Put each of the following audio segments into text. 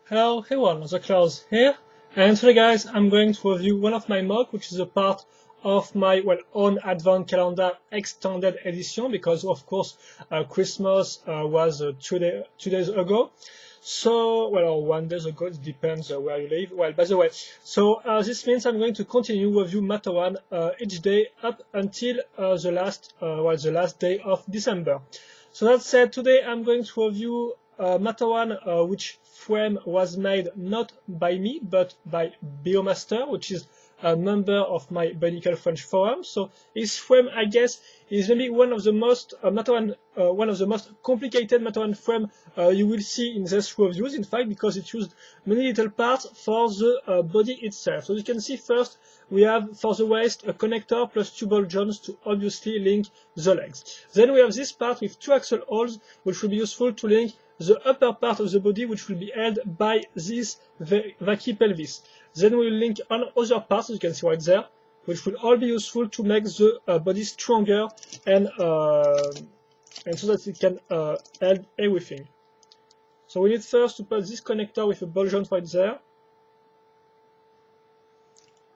Hello everyone, the Klaus here, and today guys I'm going to review one of my mock, which is a part of my own advent calendar extended edition, because of course Christmas was 2 days ago. So, or 1 day ago, it depends where you live. Well, by the way, so this means I'm going to continue review Matoran each day up until the last day of December. So that said, today I'm going to review Matoran, which frame was made not by me but by Biomaster, which is a member of my Bionicle French forum. So his frame, I guess, is maybe one of the most one of the most complicated Matoran frame you will see in these reviews. In fact, because it used many little parts for the body itself. So you can see first we have for the waist a connector plus two ball joints to obviously link the legs. Then we have this part with two axle holes, which will be useful to link the upper part of the body, which will be held by this vacuum pelvis. Then we will link on other parts, as you can see right there, which will all be useful to make the body stronger and so that it can hold everything. So we need first to put this connector with a ball joint right there.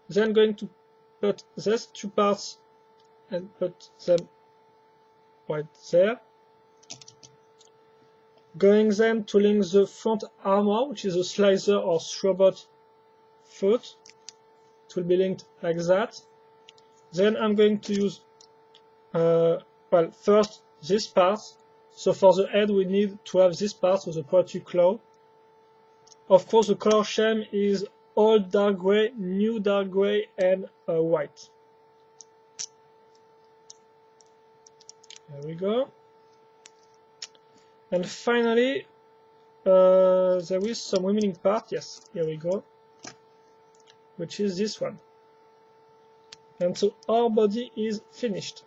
Then going to put these two parts and put them right there. Going then to link the front armor, which is a slicer or robot foot. It will be linked like that. Then I'm going to use, first this part. So for the head, we need to have this part with the pointy claw. Of course, the color scheme is old dark gray, new dark gray, and white. There we go. And finally, there is some remaining part. Yes, here we go, which is this one. And so our body is finished.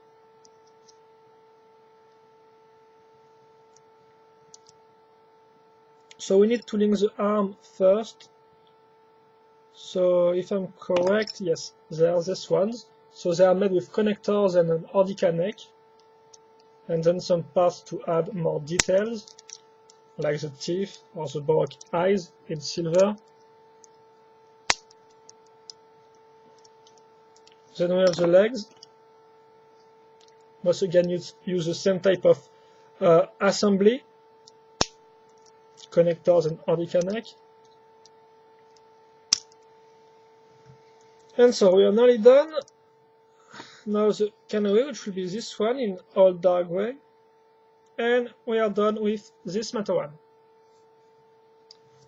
So we need to link the arm first. So if I'm correct, yes, they are these ones. So they are made with connectors and an Ordica neck. And then some parts to add more details, like the teeth or the baroque eyes in silver. Then we have the legs. Once again, use the same type of assembly, connectors and Ordica neck. And so we are nearly done. Now the canopy, which will be this one in all dark gray, and we are done with this Matoran.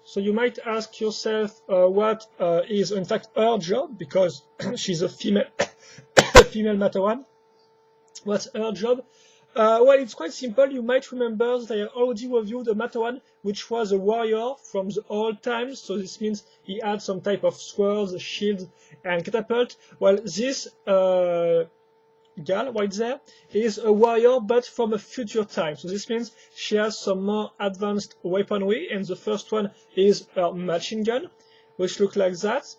So you might ask yourself what is in fact her job, because she's a female female Matoran. What's her job? Well, it's quite simple. You might remember that I already reviewed a Matoran which was a warrior from the old times. So this means he had some type of swords, shield, and catapult. Well, this gal right there is a warrior, but from a future time. So this means she has some more advanced weaponry, and the first one is her machine gun, which looks like that.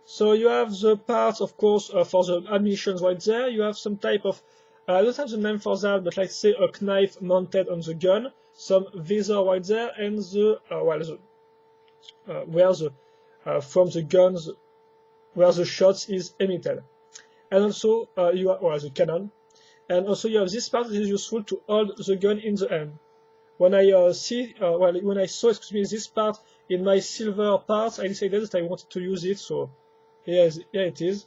So you have the parts, of course, for the ammunition right there. You have some type of, I don't have the name for that, but let's say a knife mounted on the gun, some visor right there, and the where the from the guns where the shots is emitted. And also you have the cannon, and also you have this part that is useful to hold the gun in the hand. When I when I saw this part in my silver parts, I decided that I wanted to use it. So here it is.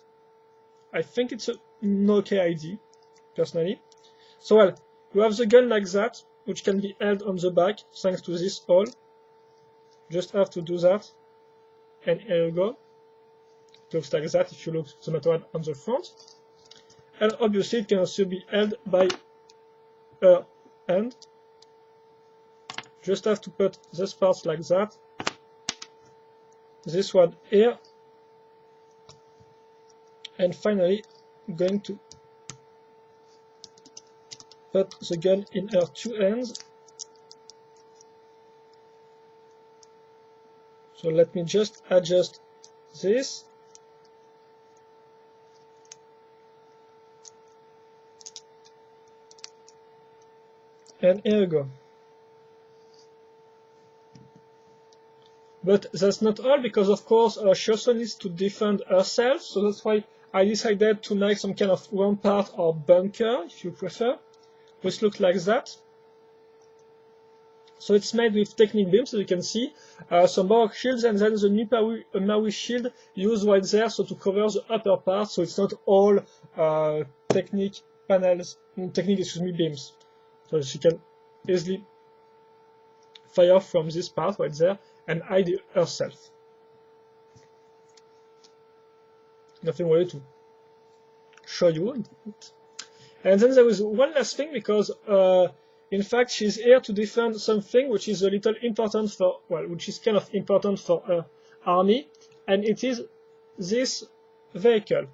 I think it's an okay idea, personally. So you have the gun like that, which can be held on the back thanks to this hole. Just have to do that, and here you go. It looks like that if you look the Matoran on the front. And obviously it can also be held by her hand. Just have to put this part like that. This one here. And finally, I'm going to put the gun in her two hands. So let me just adjust this. And here we go. But that's not all, because of course she also needs to defend herself, so that's why I decided to make some kind of rampart or bunker, if you prefer, which looks like that. So it's made with Technic beams, as you can see, some Baroque shields, and then the Maui shield used right there, so to cover the upper part, so it's not all Technic panels, beams. So she can easily fire from this part right there and hide herself. Nothing really to show you. And then there is one last thing, because in fact she's here to defend something which is a little important for, well, which is kind of important for her army, and it is this vehicle.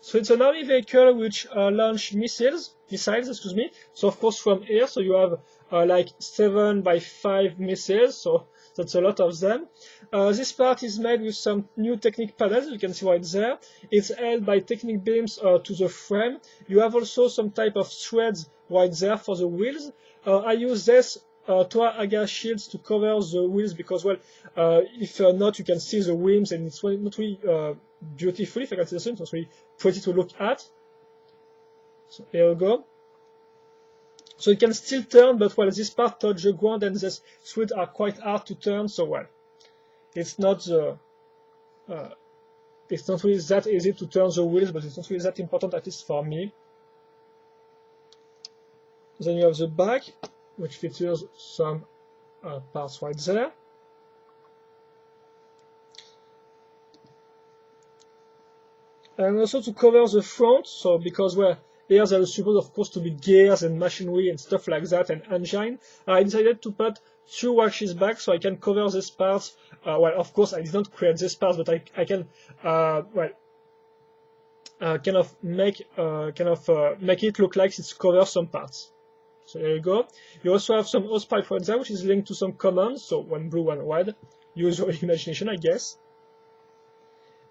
So it's an army vehicle which launch missiles, excuse me. So of course from here, so you have like 7 by 5 missiles, so that's a lot of them. This part is made with some new Technic panels, you can see right there. It's held by Technic beams to the frame. You have also some type of threads right there for the wheels. I use this Toa Aga shields to cover the wheels, because, well, if not, you can see the wheels, and it's not really beautiful, if I can say the same. It's really pretty to look at. So here we go. So it can still turn, but, well, this part touch the ground, and these threads are quite hard to turn, so, well, it's not really that easy to turn the wheels, but it's not really that important, at least for me. Then you have the back, which features some parts right there. And also to cover the front, so because, well, here there is supposed, of course, to be gears and machinery and stuff like that, and engine. I decided to put 2 washes back so I can cover this part. Well, of course, I did not create this part, but I can, well, kind of make it look like it's covers some parts. So there you go. You also have some hose pipe right there, which is linked to some commands. So one blue, one red. Use your imagination, I guess.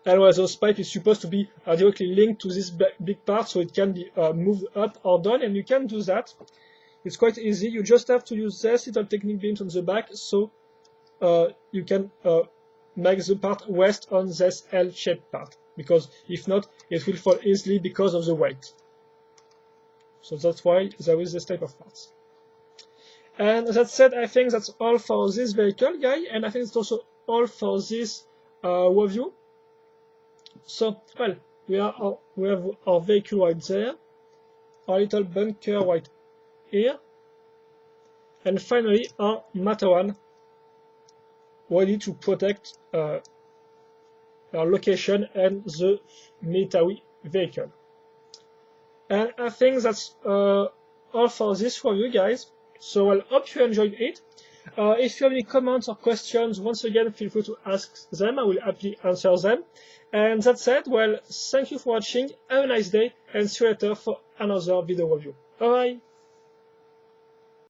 And well, those pipe is supposed to be directly linked to this big part, so it can be moved up or down, and you can do that. It's quite easy. You just have to use this little Technic beams on the back, so you can make the part rest on this L-shaped part, because if not, it will fall easily because of the weight. So that's why there is this type of parts. And that said, I think that's all for this vehicle guy, and I think it's also all for this review. So, well, we have our vehicle right there, our little bunker right here, and finally our Matoran ready to protect our location and the military vehicle. And I think that's all for this review, guys. So I hope you enjoyed it. If you have any comments or questions, once again, feel free to ask them. I will happily answer them. And that said, well, thank you for watching. Have a nice day, and see you later for another video review. Bye bye.